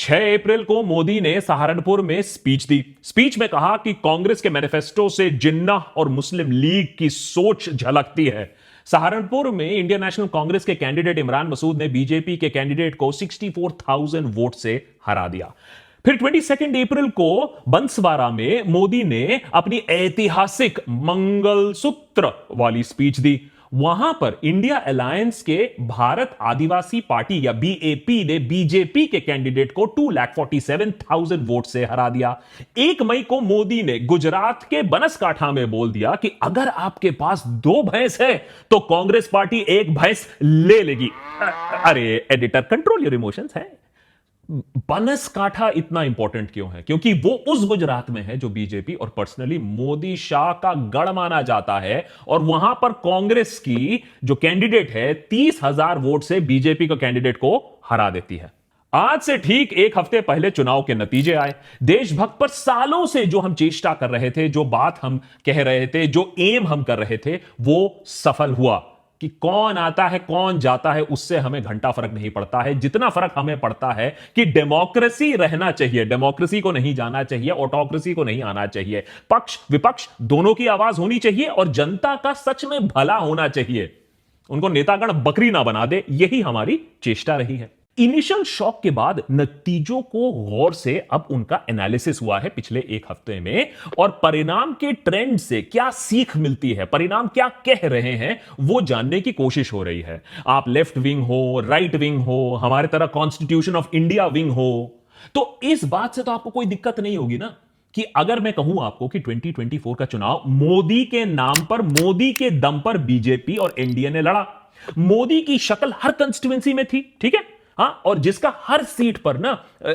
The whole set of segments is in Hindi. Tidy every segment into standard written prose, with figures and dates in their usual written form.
6 अप्रैल को मोदी ने सहारनपुर में स्पीच दी। स्पीच में कहा कि कांग्रेस के मैनिफेस्टो से जिन्नाह और मुस्लिम लीग की सोच झलकती है। सहारनपुर में इंडियन नेशनल कांग्रेस के कैंडिडेट इमरान मसूद ने बीजेपी के कैंडिडेट को 64,000 वोट से हरा दिया। फिर 22 अप्रैल को बंसवाड़ा में मोदी ने अपनी ऐतिहासिक मंगलसूत्र वाली स्पीच दी। वहां पर इंडिया अलायंस के भारत आदिवासी पार्टी या बीएपी ने बीजेपी के कैंडिडेट को 2,47,000 वोट से हरा दिया। 1 मई को मोदी ने गुजरात के बनसकांठा में बोल दिया कि अगर आपके पास 2 भैंस है तो कांग्रेस पार्टी 1 भैंस ले लेगी। अरे एडिटर, कंट्रोल योर इमोशंस है। बनसकांठा इतना इंपॉर्टेंट क्यों है? क्योंकि वो उस गुजरात में है जो बीजेपी और पर्सनली मोदी शाह का गढ़ माना जाता है, और वहां पर कांग्रेस की जो कैंडिडेट है 30,000 वोट से बीजेपी के कैंडिडेट को हरा देती है। आज से ठीक 1 हफ्ते पहले चुनाव के नतीजे आए। देशभक्त पर सालों से जो हम चेष्टा कर रहे थे, जो बात हम कह रहे थे, जो एम हम कर रहे थे, वो सफल हुआ। कि कौन आता है कौन जाता है उससे हमें घंटा फर्क नहीं पड़ता है। जितना फर्क हमें पड़ता है कि डेमोक्रेसी रहना चाहिए, डेमोक्रेसी को नहीं जाना चाहिए, ऑटोक्रेसी को नहीं आना चाहिए। पक्ष विपक्ष दोनों की आवाज होनी चाहिए और जनता का सच में भला होना चाहिए। उनको नेतागण बकरी ना बना दे, यही हमारी चेष्टा रही है। इनिशियल शॉक के बाद नतीजों को गौर से अब उनका एनालिसिस हुआ है पिछले 1 हफ्ते में, और परिणाम के ट्रेंड से क्या सीख मिलती है, परिणाम क्या कह रहे हैं, वो जानने की कोशिश हो रही है। आप लेफ्ट विंग हो, राइट विंग हो, हमारे तरह कॉन्स्टिट्यूशन ऑफ इंडिया विंग हो, तो इस बात से तो आपको कोई दिक्कत नहीं होगी ना कि अगर मैं कहूं आपको कि 2024 का चुनाव मोदी के नाम पर, मोदी के दम पर बीजेपी और एनडीए ने लड़ा। मोदी की शक्ल हर कंस्टिट्यूएंसी में थी, ठीक है, हाँ, और जिसका हर सीट पर ना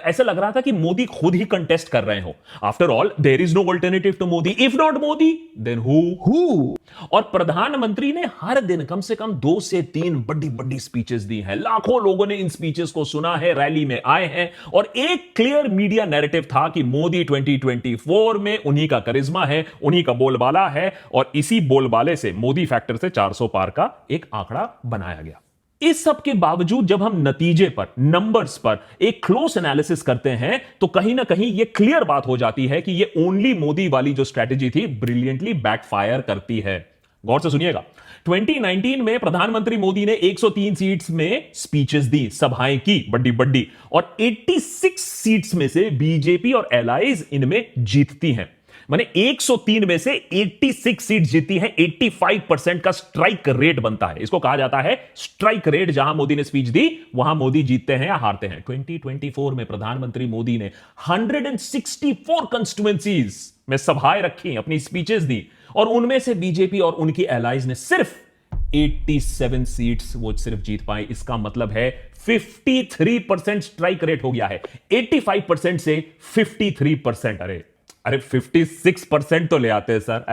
ऐसा लग रहा था कि मोदी खुद ही कंटेस्ट कर रहे हो। After all there is no alternative to Modi, if not Modi then who. और प्रधानमंत्री ने हर दिन कम से कम 2 से 3 बड़ी बड़ी स्पीचेस दी हैं। लाखों लोगों ने इन स्पीचेस को सुना है, रैली में आए हैं, और एक क्लियर मीडिया नैरेटिव था कि मोदी 2024 में उन्हीं का करिश्मा है, उन्हीं का बोलबाला है, और इसी बोलबाले से मोदी फैक्टर से 400 पार का एक आंकड़ा बनाया गया। इस सब के बावजूद जब हम नतीजे पर, नंबर्स पर एक क्लोज एनालिसिस करते हैं तो कहीं ना कहीं यह क्लियर बात हो जाती है कि यह ओनली मोदी वाली जो स्ट्रेटेजी थी ब्रिलियंटली बैकफायर करती है। गौर से सुनिएगा। 2019 में प्रधानमंत्री मोदी ने 103 सीट्स में स्पीचेस दी, सभाएं की बड़ी बड़ी, और 86 सीट्स में से बीजेपी और एलाइज इनमें जीतती हैं। माने 103 में से 86 सीट जीती है। 85% का स्ट्राइक रेट बनता है। इसको कहा जाता है स्ट्राइक रेट। जहां मोदी ने स्पीच दी वहां मोदी जीतते हैं या हारते हैं। 2024 में प्रधानमंत्री मोदी ने 164 कंस्टिट्यूएंसीज में सभाएं रखी, अपनी स्पीचेस दी, और उनमें से बीजेपी और उनकी एलाइज ने सिर्फ 87 सीट्स वो सिर्फ जीत पाए। इसका मतलब है 53% स्ट्राइक रेट हो गया है। 85% से 53%। अरे 56% तो ले आते हैं सर।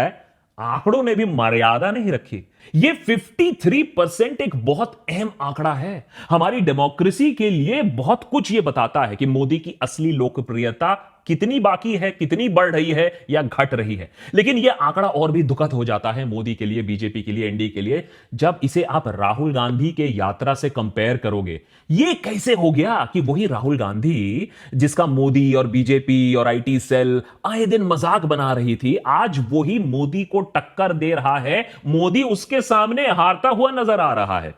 आंकड़ों ने भी मर्यादा नहीं रखी। ये 53% एक बहुत अहम आंकड़ा है। हमारी डेमोक्रेसी के लिए बहुत कुछ ये बताता है कि मोदी की असली लोकप्रियता कितनी बाकी है, कितनी बढ़ रही है या घट रही है। लेकिन यह आंकड़ा और भी दुखद हो जाता है मोदी के लिए, बीजेपी के लिए, एनडीए के लिए, जब इसे आप राहुल गांधी के यात्रा से कंपेयर करोगे। यह कैसे हो गया कि वही राहुल गांधी जिसका मोदी और बीजेपी और आईटी सेल आए दिन मजाक बना रही थी, आज वही मोदी को टक्कर दे रहा है। मोदी उसके सामने हारता हुआ नजर आ रहा है।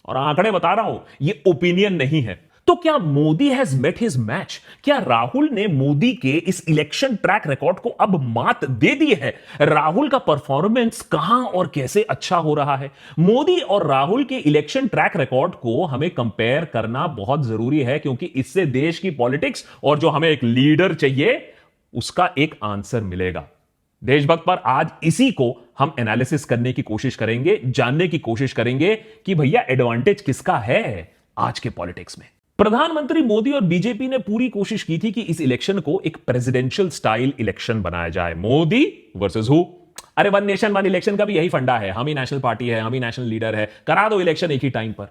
और आंकड़े बता रहा हूं, यह ओपिनियन नहीं है। तो क्या Modi has met his match? क्या राहुल ने मोदी के इस इलेक्शन ट्रैक रिकॉर्ड को अब मात दे दी है? राहुल का परफॉर्मेंस कहां और कैसे अच्छा हो रहा है? मोदी और राहुल के इलेक्शन ट्रैक रिकॉर्ड को हमें कंपेयर करना बहुत जरूरी है, क्योंकि इससे देश की पॉलिटिक्स और जो हमें एक लीडर चाहिए उसका एक आंसर मिलेगा। देशभक्त पर आज इसी को हम एनालिसिस करने की कोशिश करेंगे, जानने की कोशिश करेंगे कि भैया एडवांटेज किसका है आज के पॉलिटिक्स में। प्रधानमंत्री मोदी और बीजेपी ने पूरी कोशिश की थी कि इस इलेक्शन को एक प्रेसिडेंशियल स्टाइल इलेक्शन बनाया जाए। Modi versus who? अरे वन नेशन वन इलेक्शन का भी यही फंडा है। हम ही नेशनल पार्टी है, हम ही नेशनल लीडर है, करा दो इलेक्शन एक ही टाइम पर।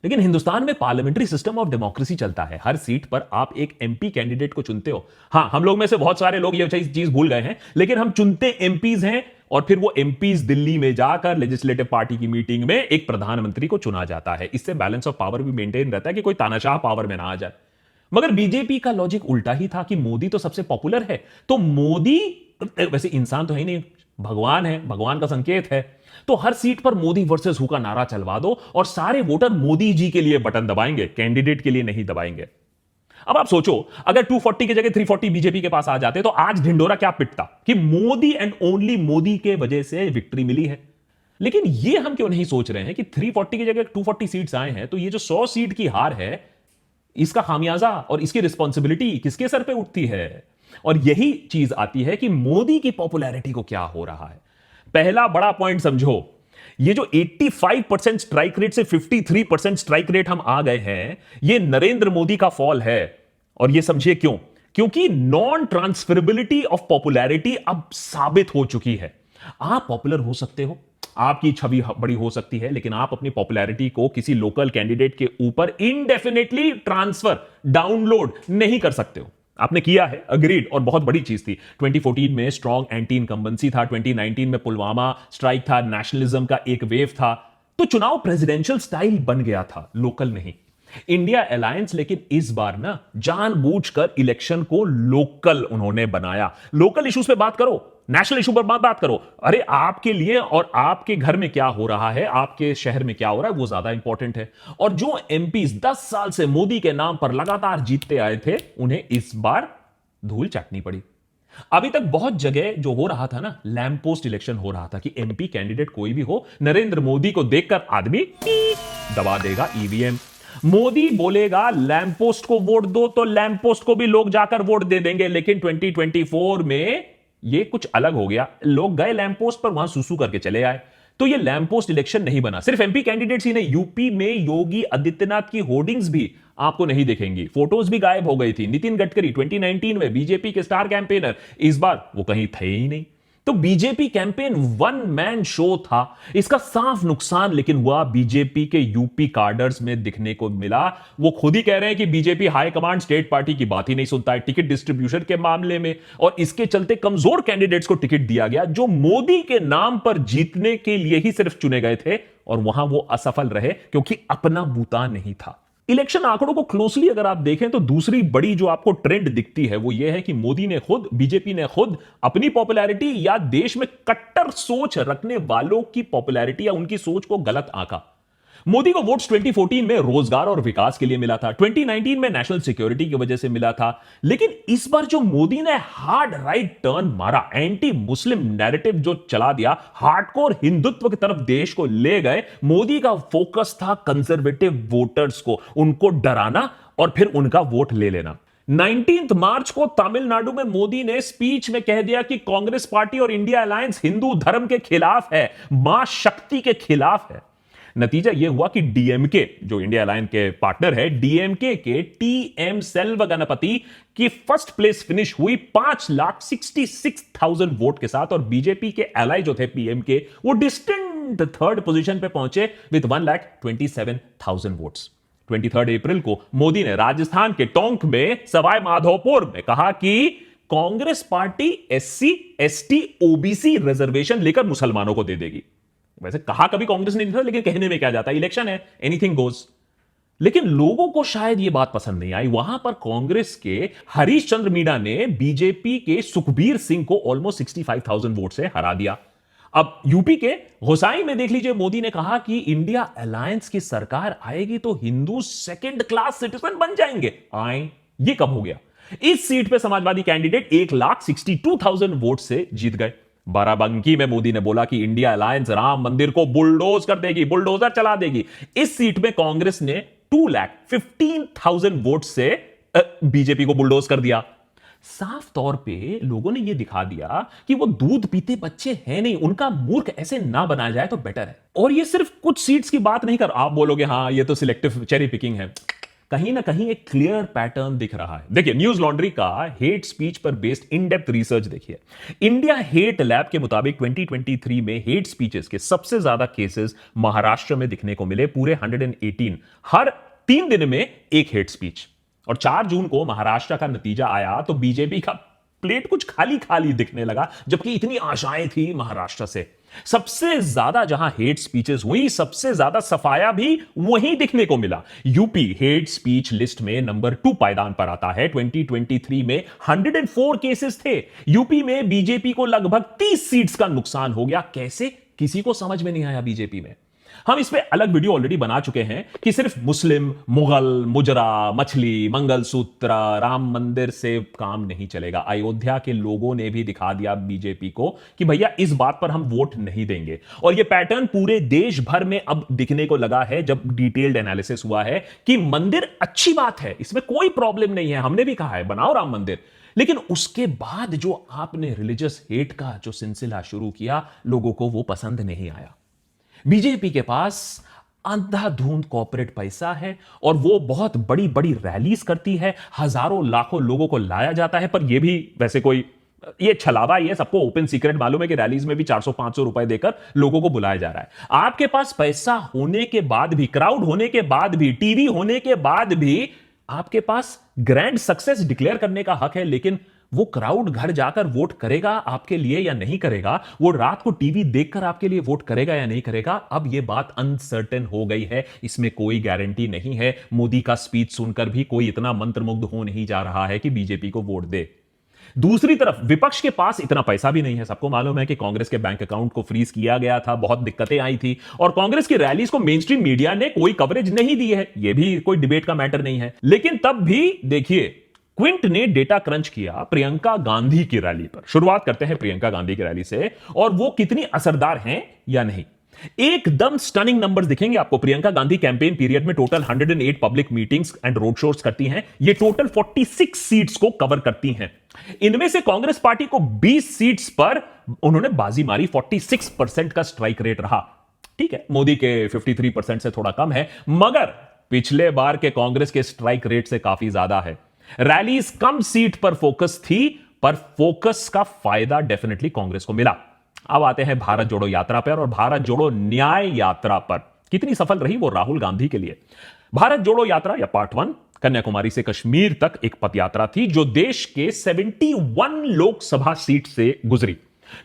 लेकिन हिंदुस्तान में पार्लियामेंट्री सिस्टम ऑफ डेमोक्रेसी चलता है। हर सीट पर आप एक एमपी कैंडिडेट को चुनते हो। हां, हम लोग में से बहुत सारे लोग ये चीज भूल गए हैं, लेकिन हम चुनते एमपीज हैं, और फिर वो एमपीज दिल्ली में जाकर लेजिस्लेटिव पार्टी की मीटिंग में एक प्रधानमंत्री को चुना जाता है। इससे बैलेंस ऑफ पावर भी मेंटेन रहता है कि कोई तानाशाह पावर में ना आ जाए। मगर बीजेपी का लॉजिक उल्टा ही था कि मोदी तो सबसे पॉपुलर है, तो मोदी, वैसे इंसान तो है ही नहीं, भगवान है, भगवान का संकेत है, तो हर सीट पर मोदी वर्सेस हु का नारा चलवा दो और सारे वोटर मोदी जी के लिए बटन दबाएंगे, कैंडिडेट के लिए नहीं दबाएंगे। अब आप सोचो, अगर 240 की जगह 340 बीजेपी के पास आ जाते तो आज ढिंडोरा क्या पिटता कि मोदी एंड ओनली मोदी के वजह से विक्ट्री मिली है। लेकिन ये हम क्यों नहीं सोच रहे हैं कि 340 की जगह 240 सीट्स आए हैं, तो ये जो 100 सीट की हार है, इसका खामियाजा और इसकी रिस्पॉन्सिबिलिटी किसके सर पे उठती है? और यही चीज आती है कि मोदी की पॉपुलैरिटी को क्या हो रहा है। पहला बड़ा पॉइंट समझो, ये जो 85% स्ट्राइक रेट से 53% स्ट्राइक रेट हम आ गए हैं, ये नरेंद्र मोदी का फॉल है। और ये समझिए क्यों? क्योंकि नॉन ट्रांसफरेबिलिटी ऑफ पॉपुलैरिटी अब साबित हो चुकी है। आप पॉपुलर हो सकते हो, आपकी छवि बड़ी हो सकती है, लेकिन आप अपनी पॉपुलैरिटी को किसी लोकल कैंडिडेट के ऊपर इनडेफिनेटली ट्रांसफर, डाउनलोड नहीं कर सकते हो। आपने किया है, अग्रीड, और बहुत बड़ी चीज थी। 2014 में स्ट्रॉन्ग एंटी इनकम्बेंसी था, 2019 में पुलवामा स्ट्राइक था, नेशनलिज्म का एक वेव था, तो चुनाव प्रेसिडेंशियल स्टाइल बन गया था, लोकल नहीं। इंडिया अलायंस लेकिन इस बार ना जानबूझकर इलेक्शन को लोकल उन्होंने बनाया। लोकल इश्यूज पे बात करो, नेशनल इशू पर बात करो। अरे आपके लिए और आपके घर में क्या हो रहा है, आपके शहर में क्या हो रहा है, वो ज्यादा इंपॉर्टेंट है। और जो एमपीज 10 साल से मोदी के नाम पर लगातार जीतते आए थे, उन्हें इस बार धूल चाटनी पड़ी। अभी तक बहुत जगह जो हो रहा था ना, लैंप पोस्ट इलेक्शन हो रहा था कि एमपी कैंडिडेट कोई भी हो, नरेंद्र मोदी को देखकर आदमी दबा देगा ईवीएम। मोदी बोलेगा लैंप पोस्ट को वोट दो, तो लैंप पोस्ट को भी लोग जाकर वोट दे देंगे। लेकिन 2024 में ये कुछ अलग हो गया। लोग गए लैंप पोस्ट पर, वहां सुसु करके चले आए। तो ये लैंप पोस्ट इलेक्शन नहीं बना। सिर्फ एमपी कैंडिडेट्स ही नहीं, यूपी में योगी आदित्यनाथ की होर्डिंग्स भी आपको नहीं दिखेंगी, फोटोज भी गायब हो गई थी। नितिन गडकरी 2019 में बीजेपी के स्टार कैंपेनर, इस बार वो कहीं थे ही नहीं। तो BJP campaign one man show था। इसका साफ नुकसान लेकिन हुआ बीजेपी के यूपी कार्डर्स में दिखने को मिला। वो खुद ही कह रहे हैं कि बीजेपी हाईकमांड स्टेट पार्टी की बात ही नहीं सुनता है टिकट डिस्ट्रीब्यूशन के मामले में, और इसके चलते कमजोर कैंडिडेट्स को टिकट दिया गया जो मोदी के नाम पर जीतने के लिए ही सिर्फ चुने गए थे, और वहां वो असफल रहे क्योंकि अपना बूता नहीं था। इलेक्शन आंकड़ों को क्लोजली अगर आप देखें तो दूसरी बड़ी जो आपको ट्रेंड दिखती है वो ये है कि मोदी ने खुद, बीजेपी ने खुद अपनी पॉपुलैरिटी या देश में कट्टर सोच रखने वालों की पॉपुलैरिटी या उनकी सोच को गलत आंका। मोदी को वोट्स 2014 में रोजगार और विकास के लिए मिला था, 2019 में नेशनल सिक्योरिटी की वजह से मिला था। लेकिन इस बार जो मोदी ने हार्ड राइट टर्न मारा, एंटी मुस्लिम नैरेटिव जो चला दिया, हार्डकोर हिंदुत्व की तरफ देश को ले गए, मोदी का फोकस था कंजर्वेटिव वोटर्स को, उनको डराना और फिर उनका वोट ले लेना। 19 मार्च को तमिलनाडु में मोदी ने स्पीच में कह दिया कि कांग्रेस पार्टी और इंडिया अलायंस हिंदू धर्म के खिलाफ है, मां शक्ति के खिलाफ है। नतीजा यह हुआ कि डीएमके, जो इंडिया अलायंस के पार्टनर है, डीएमके के टीएम सेल्व गणपति की फर्स्ट प्लेस फिनिश हुई 5,66,000 वोट के साथ, और बीजेपी के एलाई जो थे पीएमके, वो डिस्टेंट थर्ड पोजीशन पे पहुंचे विद 1,27,000 वोट्स। 23 अप्रैल को मोदी ने राजस्थान के टोंक में सवाई माधोपुर में कहा कि Congress party SC, ST, OBC reservation लेकर मुसलमानों को दे देगी। वैसे कहा कभी कांग्रेस ने नहीं था, लेकिन कहने में क्या जाता है, इलेक्शन है, एनीथिंग गोज। लेकिन लोगों को शायद यह बात पसंद नहीं आई। वहां पर कांग्रेस के हरीश चंद्र मीणा ने बीजेपी के सुखबीर सिंह को ऑलमोस्ट 65,000 वोट से हरा दिया। अब यूपी के घोसाई में देख लीजिए, मोदी ने कहा कि इंडिया अलायंस की सरकार आएगी तो हिंदू सेकंड क्लास सिटीजन बन जाएंगे। आए, ये कब हो गया? इस सीट पे समाजवादी कैंडिडेट 1,62,000 वोट से जीत गए। बाराबंकी में मोदी ने बोला कि इंडिया अलायंस राम मंदिर को बुलडोज कर देगी, बुलडोजर चला देगी। इस सीट में कांग्रेस ने 2,15,000 वोट से बीजेपी को बुलडोज कर दिया। साफ तौर पे लोगों ने यह दिखा दिया कि वो दूध पीते बच्चे हैं नहीं, उनका मूर्ख ऐसे ना बनाया जाए तो बेटर है। और ये सिर्फ कुछ सीट्स की बात नहीं कर, आप बोलोगे हां ये तो सिलेक्टिव चेरी पिकिंग है, कहीं ना कहीं एक क्लियर पैटर्न दिख रहा है। देखिए, न्यूज लॉन्ड्री का हेट स्पीच पर बेस्ड इन डेप्थ रिसर्च देखिए। इंडिया हेट लैब के मुताबिक 2023 में हेट स्पीचेस के सबसे ज्यादा केसेस महाराष्ट्र में दिखने को मिले, पूरे 118। हर 3 दिन में एक हेट स्पीच। और 4 जून को महाराष्ट्र का नतीजा आया तो बीजेपी का प्लेट कुछ खाली खाली दिखने लगा, जबकि इतनी आशाएं थी महाराष्ट्र से। सबसे ज्यादा जहां हेट स्पीचेस हुई, सबसे ज्यादा सफाया भी वहीं दिखने को मिला। यूपी हेट स्पीच लिस्ट में नंबर 2 पायदान पर आता है। 2023 में 104 केसेस थे। यूपी में बीजेपी को लगभग 30 सीट्स का नुकसान हो गया। कैसे? किसी को समझ में नहीं आया बीजेपी में। हम इस पे अलग वीडियो ऑलरेडी बना चुके हैं कि सिर्फ मुस्लिम, मुगल, मुजरा, मछली, मंगलसूत्र, राम मंदिर से काम नहीं चलेगा। अयोध्या के लोगों ने भी दिखा दिया बीजेपी को कि भैया इस बात पर हम वोट नहीं देंगे। और यह पैटर्न पूरे देश भर में अब दिखने को लगा है जब डिटेल्ड एनालिसिस हुआ है कि मंदिर अच्छी बात है, इसमें कोई प्रॉब्लम नहीं है। हमने भी कहा है बनाओ राम मंदिर, लेकिन उसके बाद जो आपने रिलीजियस हेट का जो सिलसिला शुरू किया, लोगों को वो पसंद नहीं आया। बीजेपी के पास अंधाधुंध कॉर्पोरेट पैसा है और वो बहुत बड़ी बड़ी रैलीज करती है, हजारों लाखों लोगों को लाया जाता है। पर ये भी वैसे कोई ये छलावा ही है, सबको ओपन सीक्रेट मालूम है कि रैलीज में भी 400-500 रुपए देकर लोगों को बुलाया जा रहा है। आपके पास पैसा होने के बाद भी, क्राउड होने के बाद भी, टीवी होने के बाद भी आपके पास ग्रैंड सक्सेस डिक्लेयर करने का हक है, लेकिन वो क्राउड घर जाकर वोट करेगा आपके लिए या नहीं करेगा, वो रात को टीवी देखकर आपके लिए वोट करेगा या नहीं करेगा, अब ये बात अनसर्टेन हो गई है। इसमें कोई गारंटी नहीं है। मोदी का स्पीच सुनकर भी कोई इतना मंत्रमुग्ध हो नहीं जा रहा है कि बीजेपी को वोट दे। दूसरी तरफ विपक्ष के पास इतना पैसा भी नहीं है। सबको मालूम है कि कांग्रेस के बैंक अकाउंट को फ्रीज किया गया था, बहुत दिक्कतें आई थी, और कांग्रेस की रैलीज को मेन स्ट्रीम मीडिया ने कोई कवरेज नहीं दी है। यह भी कोई डिबेट का मैटर नहीं है। लेकिन तब भी देखिए, क्विंट ने डेटा क्रंच किया प्रियंका गांधी की रैली पर। शुरुआत करते हैं प्रियंका गांधी की रैली से, और वो कितनी असरदार हैं या नहीं। एकदम स्टनिंग नंबर्स दिखेंगे आपको। प्रियंका गांधी कैंपेन पीरियड में total 108 public meetings and road shows करती हैं। ये टोटल 46 सीट्स को कवर करती हैं। इनमें से कांग्रेस पार्टी को 20 सीट्स पर उन्होंने बाजी मारी। 46% का स्ट्राइक रेट रहा। ठीक है, मोदी के 53% से थोड़ा कम है, मगर पिछले बार के कांग्रेस के स्ट्राइक रेट से काफी ज्यादा है। रैलीज कम सीट पर फोकस थी, पर फोकस का फायदा डेफिनेटली कांग्रेस को मिला। अब आते हैं भारत जोड़ो यात्रा पर, और भारत जोड़ो न्याय यात्रा पर कितनी सफल रही वो राहुल गांधी के लिए। भारत जोड़ो यात्रा या पार्ट 1 कन्याकुमारी से कश्मीर तक एक पद यात्रा थी जो देश के 71 लोकसभा सीट से गुजरी।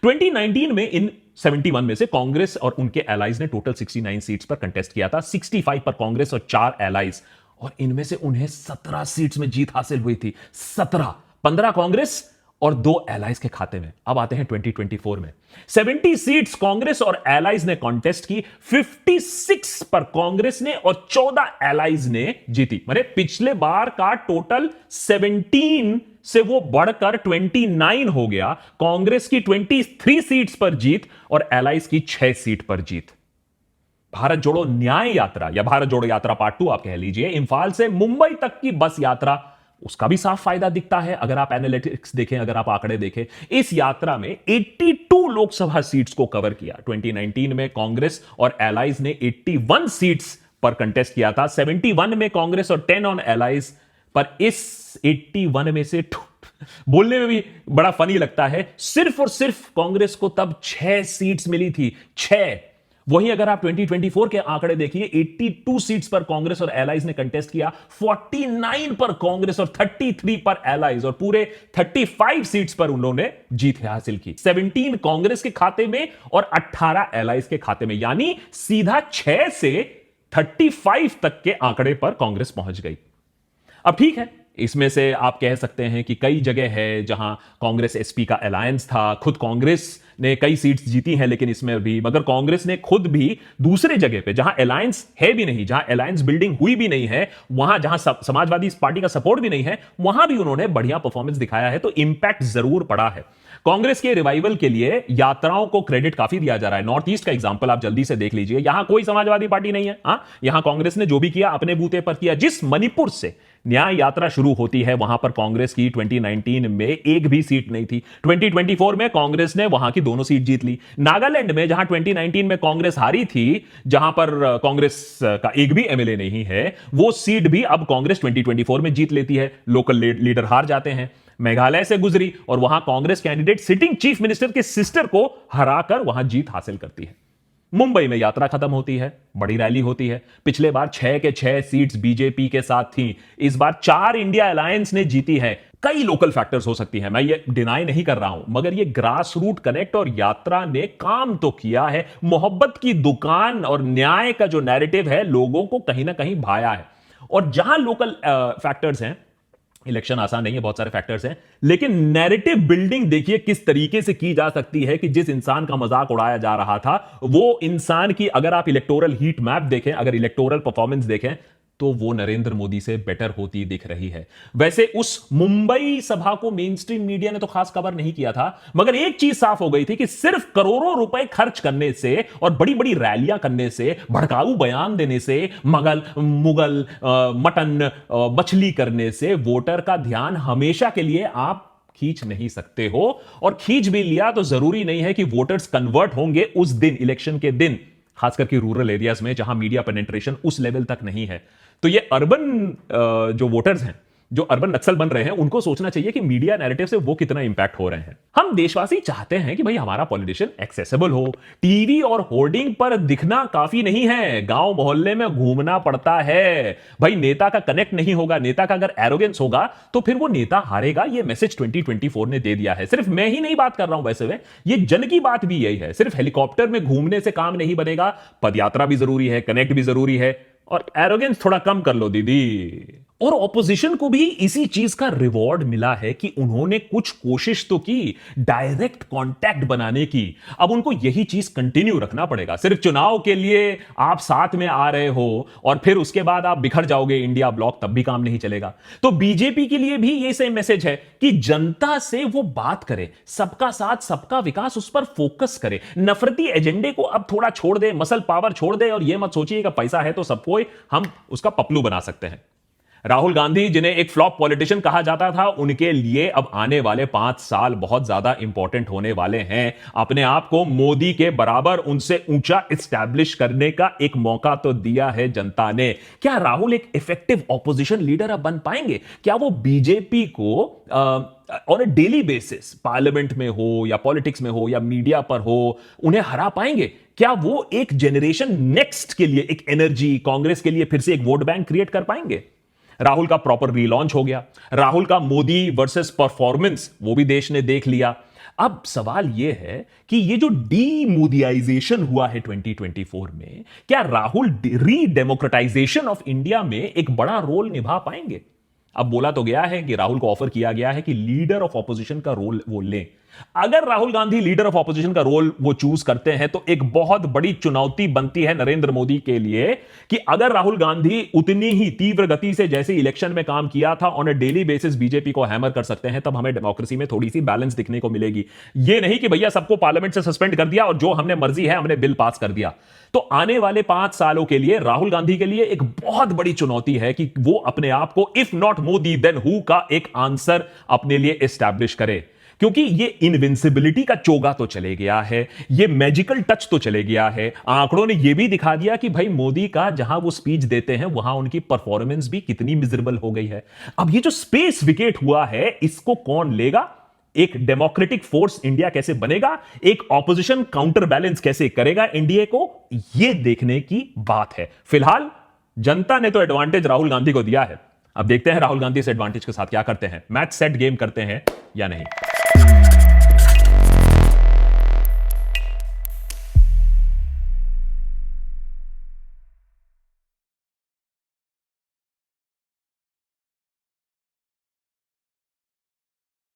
2019 में इन 71 में से कांग्रेस और उनके एलाइज ने टोटल 69 सीट्स पर कंटेस्ट किया था। 65 पर कांग्रेस और 4 एलाइज, और इनमें से उन्हें 17 सीट्स में जीत हासिल हुई थी। 17, 15 कांग्रेस और 2 एलाइज के खाते में। अब आते हैं 2024 में। 70 सीट्स कांग्रेस और एलाइज ने कॉन्टेस्ट की। 56 पर कांग्रेस ने और 14 एलाइज ने जीती। माने पिछले बार का टोटल 17 से वो बढ़कर 29 हो गया। कांग्रेस की 23 सीट्स पर जीत और एलाइज की 6 सीट पर जीत। भारत जोड़ो न्याय यात्रा या भारत जोड़ो यात्रा पार्ट 2 आप कह लीजिए, इंफाल से मुंबई तक की बस यात्रा, उसका भी साफ फायदा दिखता है। अगर आप एनालिटिक्स देखें, अगर आप आंकड़े देखें, इस यात्रा में 82 लोकसभा सीट्स को कवर किया। 2019 में कांग्रेस और एलाइज ने 81 सीट्स पर कंटेस्ट किया था। 71 में कांग्रेस और 10 ऑन एलाइज। पर इस 81 में से बोलने में भी बड़ा फनी लगता है, सिर्फ और सिर्फ कांग्रेस को तब 6 सीट्स मिली थी। 6। वहीं अगर आप 2024 के आंकड़े देखिए, 82 सीट्स पर कांग्रेस और एलाइज ने कंटेस्ट किया। 49 पर कांग्रेस और 33 पर एलाइज, और पूरे 35 सीट्स पर उन्होंने जीत हासिल की। 17 कांग्रेस के खाते में और 18 एलाइज के खाते में, यानी सीधा 6 से 35 तक के आंकड़े पर कांग्रेस पहुंच गई। अब ठीक है, इसमें से आप कह सकते हैं कि कई जगह है जहां कांग्रेस एसपी का अलायंस था, खुद कांग्रेस ने कई सीट्स जीती हैं, लेकिन इसमें भी, मगर कांग्रेस ने खुद भी दूसरे जगह पे जहां अलायंस है भी नहीं, जहां अलायंस बिल्डिंग हुई भी नहीं है, वहां जहां समाजवादी पार्टी का सपोर्ट भी नहीं है, वहां भी उन्होंने बढ़िया परफॉर्मेंस दिखाया है। तो इंपैक्ट जरूर पड़ा है। कांग्रेस के रिवाइवल के लिए यात्राओं को क्रेडिट काफी दिया जा रहा है। नॉर्थ ईस्ट का एग्जांपल आप जल्दी से देख लीजिए। यहां कोई समाजवादी पार्टी नहीं है। यहां कांग्रेस ने जो भी किया अपने बूते पर किया। जिस मणिपुर से न्याय यात्रा शुरू होती है, वहां पर कांग्रेस की 2019 में एक भी सीट नहीं थी। 2024 में कांग्रेस ने वहां की दोनों सीट जीत ली। नागालैंड में जहां 2019 में कांग्रेस हारी थी, जहां पर कांग्रेस का एक भी एमएलए नहीं है, वो सीट भी अब कांग्रेस 2024 में जीत लेती है। लोकल लीडर हार जाते हैं। मेघालय से गुजरी और वहां Congress candidate sitting chief minister के सिस्टर को हराकर वहां जीत हासिल करती है। मुंबई में यात्रा खत्म होती है, बड़ी रैली होती है। पिछले बार 6 के 6 सीट्स बीजेपी के साथ थी। इस बार 4 इंडिया अलायंस ने जीती है। कई लोकल फैक्टर्स हो सकती हैं, मैं ये डिनाई नहीं कर रहा हूं, मगर ये ग्रास रूट कनेक्ट और यात्रा ने काम तो किया है। मोहब्बत की दुकान और न्याय का जो नैरेटिव है लोगों को कहीं ना कहीं भाया है। और जहां लोकल फैक्टर्स हैं, इलेक्शन आसान नहीं है, बहुत सारे फैक्टर्स हैं, लेकिन नैरेटिव बिल्डिंग देखिए किस तरीके से की जा सकती है कि जिस इंसान का मजाक उड़ाया जा रहा था वो इंसान की अगर आप इलेक्टोरल हीट मैप देखें, अगर इलेक्टोरल परफॉर्मेंस देखें, तो वो नरेंद्र मोदी से बेटर होती दिख रही है। वैसे उस मुंबई सभा को मेन स्ट्रीम मीडिया ने तो खास कवर नहीं किया था, मगर एक चीज साफ हो गई थी कि सिर्फ करोड़ों रुपए खर्च करने से और बड़ी बड़ी रैलियां करने से, भड़काऊ बयान देने से, मुगल मटन मछली करने से वोटर का ध्यान हमेशा के लिए आप खींच नहीं सकते हो। और खींच भी लिया तो जरूरी नहीं है कि वोटर्स कन्वर्ट होंगे उस दिन, इलेक्शन के दिन, खास करके रूरल एरियाज में जहां मीडिया पेनिट्रेशन उस लेवल तक नहीं है। तो ये अर्बन जो वोटर्स हैं, जो अर्बन नक्सल बन रहे हैं, उनको सोचना चाहिए कि मीडिया नैरेटिव से वो कितना इंपैक्ट हो रहे हैं। हम देशवासी चाहते हैं कि भाई हमारा पॉलिटिशियन एक्सेसिबल हो, टीवी और होर्डिंग पर दिखना काफी नहीं है, गांव मोहल्ले में घूमना पड़ता है। भाई नेता का कनेक्ट नहीं होगा, नेता का अगर एरोगेंस होगा तो फिर वो नेता हारेगा। ये मैसेज 2024 ने दे दिया है। सिर्फ मैं ही नहीं बात कर रहा हूं, वैसे में ये जन की बात भी यही है। सिर्फ हेलीकॉप्टर में घूमने से काम नहीं बनेगा, पदयात्रा भी जरूरी है, कनेक्ट भी जरूरी है, और एरोगेंस थोड़ा कम कर लो दीदी। और ऑपोजिशन को भी इसी चीज का रिवॉर्ड मिला है कि उन्होंने कुछ कोशिश तो की डायरेक्ट कांटेक्ट बनाने की। अब उनको यही चीज कंटिन्यू रखना पड़ेगा। सिर्फ चुनाव के लिए आप साथ में आ रहे हो और फिर उसके बाद आप बिखर जाओगे इंडिया ब्लॉक, तब भी काम नहीं चलेगा। तो बीजेपी के लिए भी ये सेम मैसेज है कि जनता से वो बात करे, सबका साथ सबका विकास, उस पर फोकस करे, नफरती एजेंडे को अब थोड़ा छोड़ दे, मसल पावर छोड़ दे, और ये मत सोचिए कि पैसा है तो सबको हम उसका पपलू बना सकते हैं। राहुल गांधी, जिन्हें एक फ्लॉप पॉलिटिशियन कहा जाता था, उनके लिए अब आने वाले 5 साल बहुत ज्यादा इंपॉर्टेंट होने वाले हैं। अपने आप को मोदी के बराबर, उनसे ऊंचा इस्टेब्लिश करने का एक मौका तो दिया है जनता ने। क्या राहुल एक इफेक्टिव ऑपोजिशन लीडर अब बन पाएंगे? क्या वो बीजेपी को on a daily basis, parliament में हो या पॉलिटिक्स में हो या मीडिया पर हो, उन्हें हरा पाएंगे? क्या वो एक जनरेशन नेक्स्ट के लिए एक एनर्जी, कांग्रेस के लिए फिर से एक वोट बैंक क्रिएट कर पाएंगे? राहुल का प्रॉपर रीलॉन्च हो गया, राहुल का मोदी वर्सेस परफॉर्मेंस वो भी देश ने देख लिया। अब सवाल यह है कि ये जो डीमोदियाइजेशन हुआ है 2024 में, क्या राहुल रीडेमोक्रेटाइजेशन ऑफ इंडिया में एक बड़ा रोल निभा पाएंगे? अब बोला तो गया है कि राहुल को ऑफर किया गया है कि लीडर ऑफ ऑपोजिशन का रोल वो लें। अगर Rahul Gandhi leader of opposition का रोल वो चूज करते हैं तो एक बहुत बड़ी चुनौती बनती है नरेंद्र मोदी के लिए कि अगर राहुल गांधी उतनी ही तीव्र गति से जैसे इलेक्शन में काम किया था, on a daily basis BJP को हैमर कर सकते हैं, तब हमें डेमोक्रेसी में थोड़ी सी बैलेंस दिखने को मिलेगी। ये नहीं कि भैया सबको पार्लियामेंट से सस्पेंड कर दिया और जो हमने मर्जी है हमने बिल पास कर दिया। तो आने वाले 5 सालों के लिए राहुल गांधी के लिए एक बहुत बड़ी चुनौती है कि वो अपने आप को if not Modi then who का एक आंसर अपने लिए एस्टैब्लिश करे। क्योंकि ये इनविंसिबिलिटी का चोगा तो चले गया है, ये मैजिकल टच तो चले गया है। आंकड़ों ने यह भी दिखा दिया कि भाई मोदी का जहां वो स्पीच देते हैं वहां उनकी परफॉर्मेंस भी कितनी मिजरेबल हो गई है। अब ये जो स्पेस विकेट हुआ है, इसको कौन लेगा? एक डेमोक्रेटिक फोर्स इंडिया कैसे बनेगा? एक ऑपोजिशन काउंटर बैलेंस कैसे करेगा एनडीए को? यह देखने की बात है। फिलहाल जनता ने तो एडवांटेज राहुल गांधी को दिया है, अब देखते हैं राहुल गांधी इस एडवांटेज के साथ क्या करते हैं, मैच सेट गेम करते हैं या नहीं।